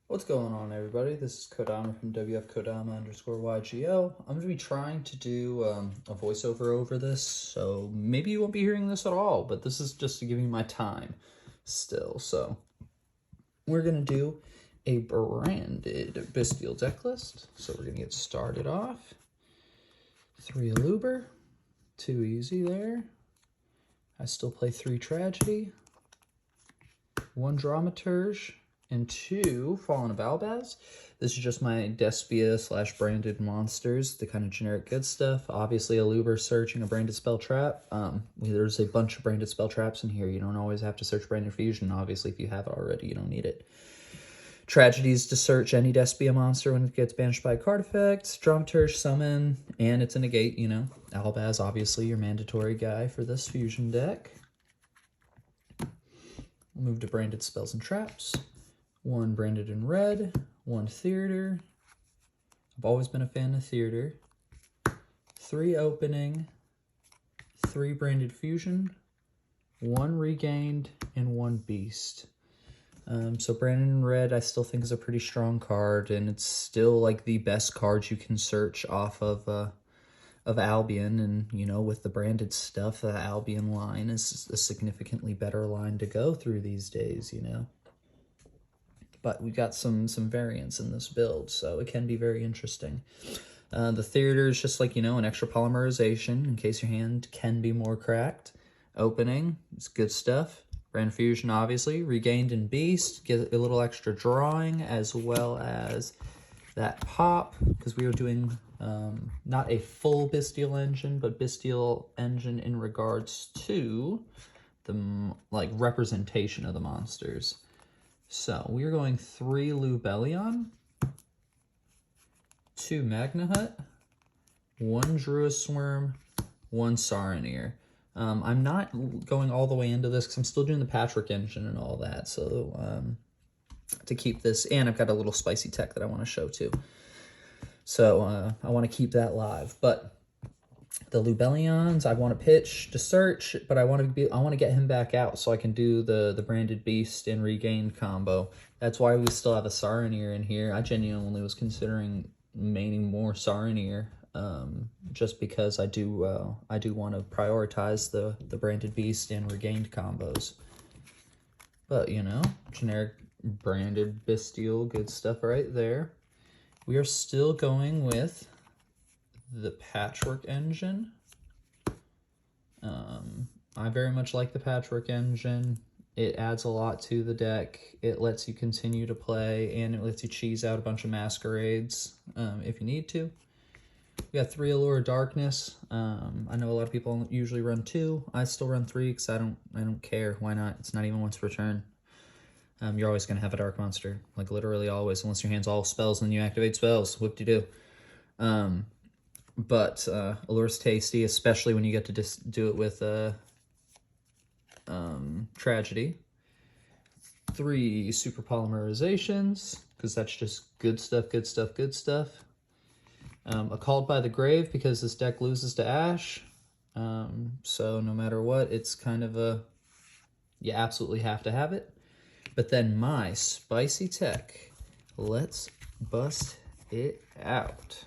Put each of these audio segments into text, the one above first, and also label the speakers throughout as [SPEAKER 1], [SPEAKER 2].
[SPEAKER 1] What's going on, everybody? This is Kodama from WF_Kodama_YGO. I'm going to be trying to do a voiceover over this, so maybe you won't be hearing this at all, but this is just to give you my time still. So we're going to do a branded Bystial deck list. So we're going to get started off. 3 Aluber, 2 easy there. I still play 3 Tragedy, 1 Dramaturge, and 2 Fallen of Albaz. This is just my Despia / branded monsters, the kind of generic good stuff. Obviously, Aluber searching a branded spell trap. There's a bunch of branded spell traps in here. You don't always have to search branded fusion. Obviously, if you have it already, you don't need it. Tragedies to search any Despia monster when it gets banished by a card effect. Dramaturge summon, and it's a negate, you know. Albaz, obviously, your mandatory guy for this fusion deck. We'll move to branded spells and traps. 1 branded in red, 1 theater. I've always been a fan of theater. 3 opening, 3 branded fusion, 1 regained, and 1 beast. So branded in red I still think is a pretty strong card, and it's still like the best card you can search off of Albion. And you know, with the branded stuff, the Albion line is a significantly better line to go through these days, you know. But we got some variants in this build, so it can be very interesting. The theater is just like, you know, an extra polymerization in case your hand can be more cracked. Opening, it's good stuff. Brand fusion, obviously. Regained in beast, get a little extra drawing, as well as that pop, because we were doing not a full Bystial engine, but Bystial engine in regards to the like representation of the monsters. So we're going 3 Lubellion, 2 Magnahut, 1 Druisworm, 1 Saronir. I'm not going all the way into this because I'm still doing the patchwork engine and all that. So to keep this, and I've got a little spicy tech that I want to show too. So I want to keep that live. But the Lubellions, I want to pitch to search, but I want to get him back out so I can do the branded beast and regained combo. That's why we still have a Saronir in here. I genuinely was considering maining more Saronir, just because I do want to prioritize the branded beast and regained combos. But you know, generic branded Bystial, good stuff right there. We are still going with the patchwork engine. I very much like the patchwork engine. It adds a lot to the deck. It lets you continue to play, and it lets you cheese out a bunch of masquerades if you need to. We got 3 Allure of Darkness. I know a lot of people usually run 2. I still run 3 because I don't care. Why not? It's not even once per turn. You're always gonna have a dark monster, like literally always, unless your hand's all spells and you activate spells. Whoop-de-doo. But Allure's tasty, especially when you get to just do it with Tragedy. 3 super polymerizations, because that's just good stuff, good stuff, good stuff. A Called by the Grave, because this deck loses to Ash. So no matter what, it's kind of a, you absolutely have to have it. But then my spicy tech, let's bust it out.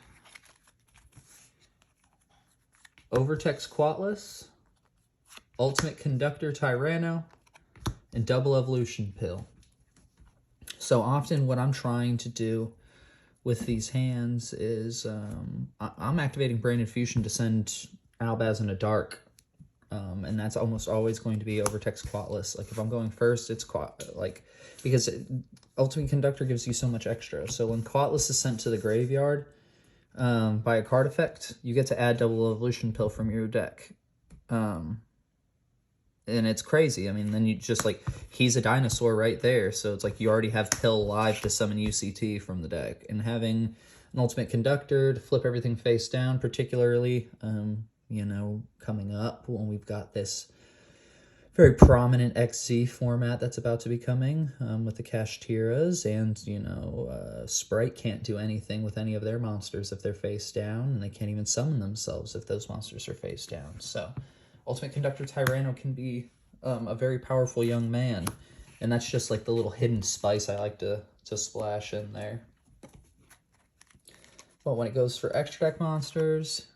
[SPEAKER 1] Overtext Quatless, Ultimate Conductor Tyranno, and Double Evolution Pill. So often what I'm trying to do with these hands is I'm activating Branded Fusion to send Albaz in a dark, and that's almost always going to be Overtext Quatless. Like if I'm going first, it's because Ultimate Conductor gives you so much extra. So when Quatless is sent to the graveyard by a card effect, you get to add Double Evolution Pill from your deck. And it's crazy. I mean, then you just like, he's a dinosaur right there. So it's like you already have Pill live to summon UCT from the deck. And having an Ultimate Conductor to flip everything face down, particularly, you know, coming up when we've got this very prominent XZ format that's about to be coming with the Kashtiras, and, you know, Sprite can't do anything with any of their monsters if they're face down, and they can't even summon themselves if those monsters are face down. So Ultimate Conductor Tyranno can be a very powerful young man. And that's just like the little hidden spice I like to splash in there. But when it goes for extra deck monsters,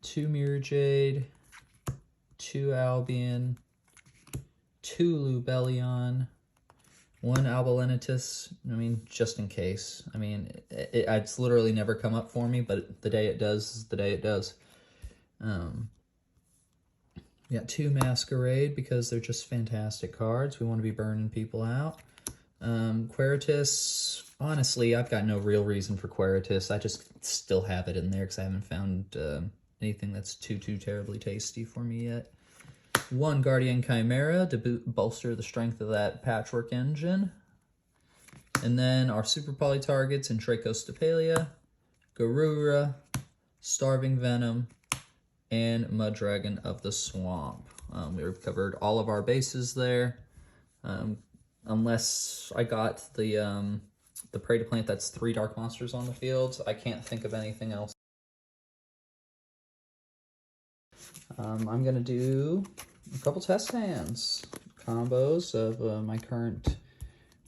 [SPEAKER 1] 2 Mirror Jade, 2 Albion, 2 Lubellion, 1 Albalenitus, I mean, just in case. I mean, it's literally never come up for me, but the day it does is the day it does. We got 2 Masquerade because they're just fantastic cards. We want to be burning people out. Queritus, honestly, I've got no real reason for Queritus. I just still have it in there because I haven't found anything that's too terribly tasty for me yet. 1 Guardian Chimera to bolster the strength of that patchwork engine. And then our Super Poly targets in Trachostepalia, Garura, Starving Venom, and Mud Dragon of the Swamp. We've covered all of our bases there. Unless I got the Prey to Plant that's 3 Dark Monsters on the field, I can't think of anything else. I'm going to do a couple test hands. Combos of my current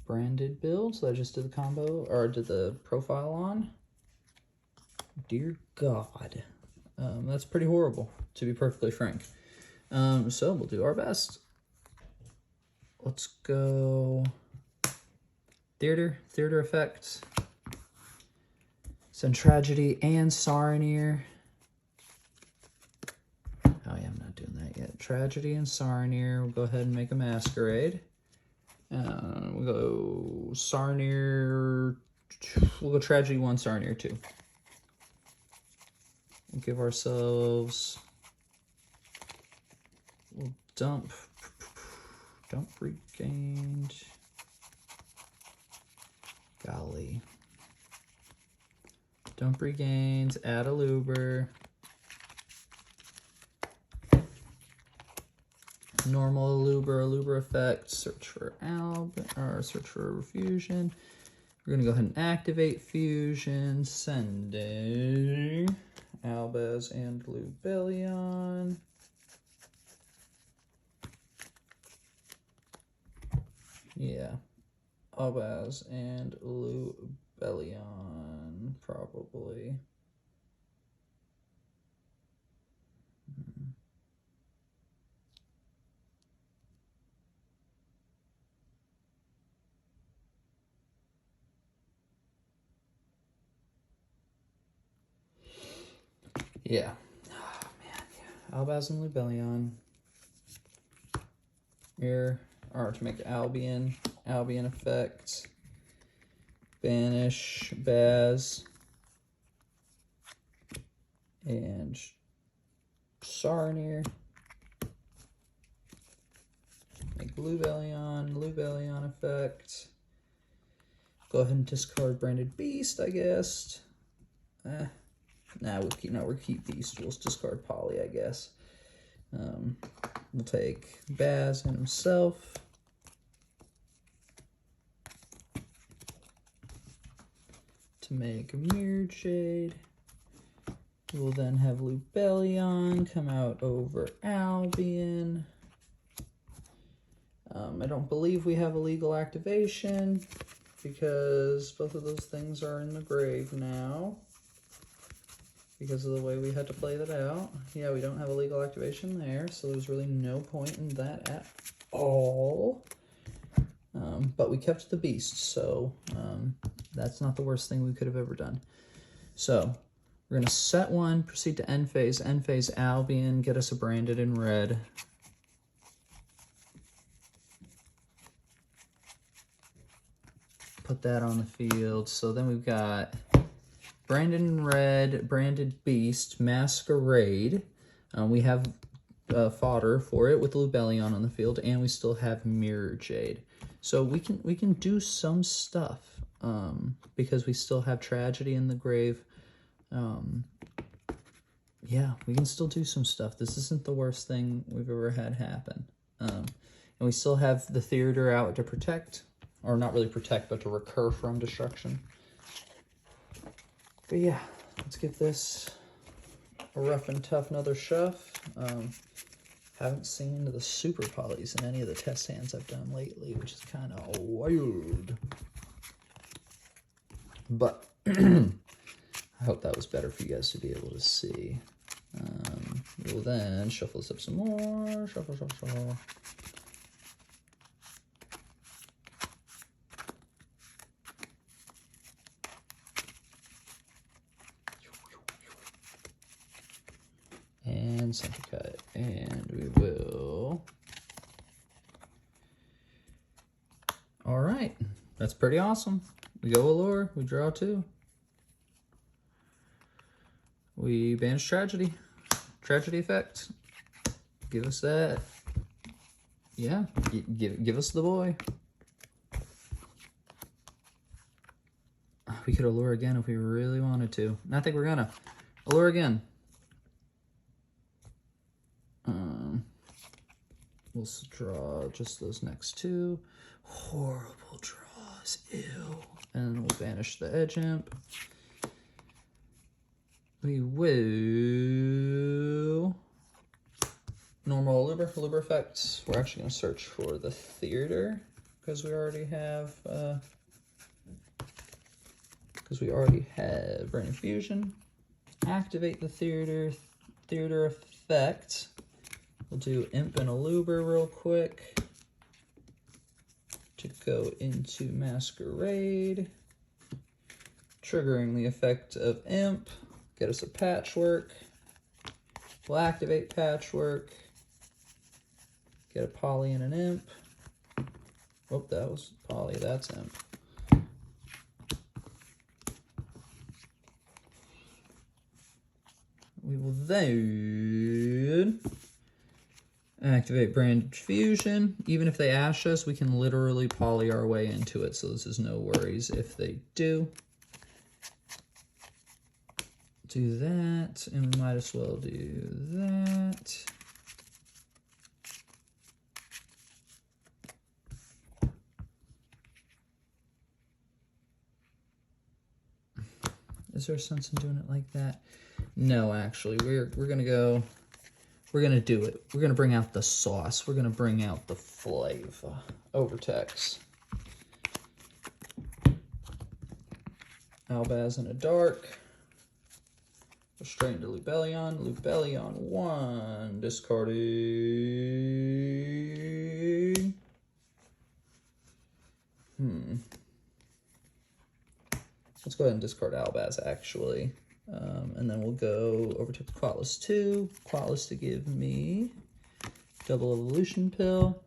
[SPEAKER 1] branded builds that I just did the combo, or did the profile on. Dear God. That's pretty horrible, to be perfectly frank. So we'll do our best. Let's go Theater Effect. Send Tragedy and Saronir. Oh yeah, I'm not doing that yet. Tragedy and Saronir. We'll go ahead and make a Masquerade. We'll go Saronir. We'll go Tragedy 1, Saronir 2. We'll give ourselves. We'll dump regained. Golly. Dump regained, add a Luber. Normal Luber effect, search for search for Refusion. We're gonna go ahead and activate Fusion, sending Albaz and Lubellion. Yeah, Albaz and Lubellion, probably. Yeah. Oh, man. Yeah. Albaz and Lubellion. Mirror. Or to make Albion effect. Banish Baz. And Saronir. Make Lubellion effect. Go ahead and discard Branded Beast, I guess. We'll keep Bystials, discard Poly, I guess. We'll take Baz and himself. To make a Mirror Jade. We'll then have Lubellion come out over Albion. I don't believe we have a legal activation because both of those things are in the grave now. Because of the way we had to play that out. Yeah, we don't have a legal activation there, so there's really no point in that at all. But we kept the beast, so that's not the worst thing we could have ever done. So we're going to set 1, proceed to end phase Albion, get us a branded in red. Put that on the field. So then we've got Branded in red, Branded Beast, Masquerade. We have fodder for it with Lubellion on the field, and we still have Mirror Jade. So we can do some stuff because we still have Tragedy in the grave. Yeah, we can still do some stuff. This isn't the worst thing we've ever had happen. And we still have the Theater out to protect, or not really protect, but to recur from destruction. But yeah, let's give this a rough and tough another shove. Haven't seen the super polys in any of the test hands I've done lately, which is kind of wild. But I hope that was better for you guys to be able to see. We will then shuffle this up some more. Shuffle, shuffle, shuffle. And center cut. And we will. All right. That's pretty awesome. We go allure. We draw 2. We banish tragedy. Tragedy effect. Give us that. Yeah, give us the boy. We could allure again if we really wanted to. And I think we're gonna allure again. We'll draw just those next 2. Horrible draws. Ew. And we'll banish the edge imp. We will normal Luber effects. We're actually going to search for the theater because we already have Brain Infusion. Activate the theater effect. We'll do Imp and a Luber real quick to go into Masquerade, triggering the effect of Imp. Get us a Patchwork. We'll activate Patchwork. Get a Poly and an Imp. Oh, that was Poly, that's Imp. We will then activate Brand Fusion. Even if they ash us, we can literally Poly our way into it, so this is no worries if they do. Do that, and we might as well do that. Is there a sense in doing it like that? No, actually, we're gonna go. We're gonna do it. We're gonna bring out the sauce. We're gonna bring out the flavor. Overtext. Albaz in a dark. Go straight into Lubellion. Lubellion 1. Discarding. Let's go ahead and discard Albaz, actually. And then we'll go over to Quatless 2. Quatless to give me double evolution pill.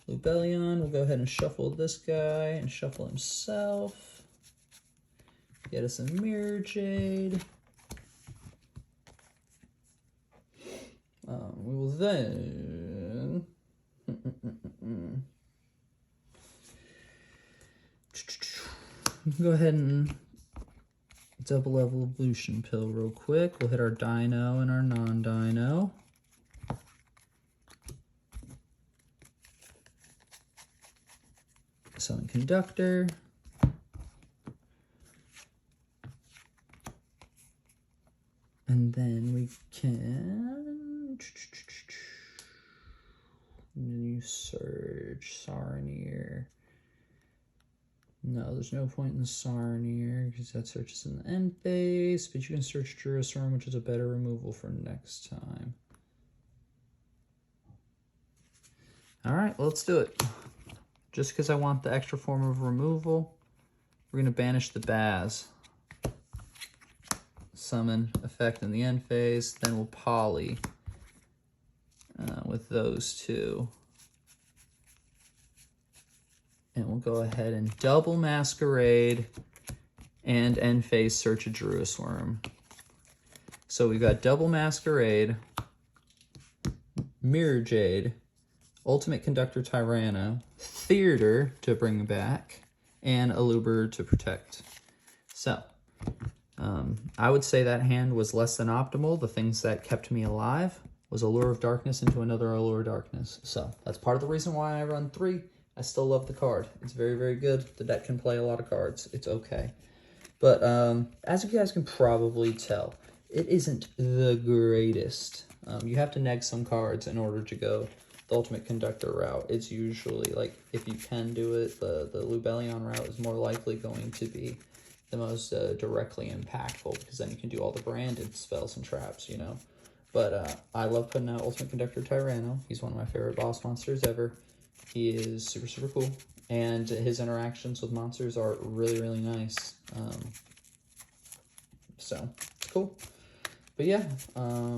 [SPEAKER 1] Lubellion. We'll go ahead and shuffle this guy and shuffle himself. Get us a Mirror Jade. We will then go ahead and double evolution pill real quick. We'll hit our dino and our non-dino. Summon Conductor. And then we can new Surge, Sarnier. No, there's no point in the Sarnier because that searches in the end phase, but you can search Druisworm, which is a better removal for next time. All right, let's do it. Just because I want the extra form of removal, we're going to banish the Baz. Summon effect in the end phase, then we'll Poly with those 2. And we'll go ahead and double Masquerade and end phase search a Druisworm. So we've got double Masquerade, Mirror Jade, Ultimate Conductor Tyranno, Theater to bring back, and a Luber to protect. So I would say that hand was less than optimal. The things that kept me alive was Allure of Darkness into another Allure of Darkness. So that's part of the reason why I run 3. I still love the card. It's very, very good. The deck can play a lot of cards. It's okay. But as you guys can probably tell, it isn't the greatest. You have to neg some cards in order to go the Ultimate Conductor route. It's usually, like, if you can do it, the Lubellion route is more likely going to be the most directly impactful, because then you can do all the branded spells and traps, you know. But I love putting out Ultimate Conductor Tyranno. He's one of my favorite boss monsters ever. He is super, super cool. And his interactions with monsters are really, really nice. So, it's cool. But yeah,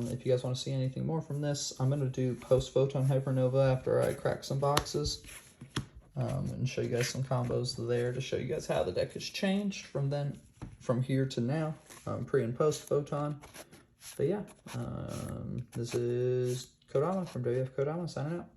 [SPEAKER 1] if you guys want to see anything more from this, I'm going to do post-Photon Hypernova after I crack some boxes. And show you guys some combos there to show you guys how the deck has changed from here to now, pre and post Photon. But yeah, this is Kodama from WF Kodama signing out.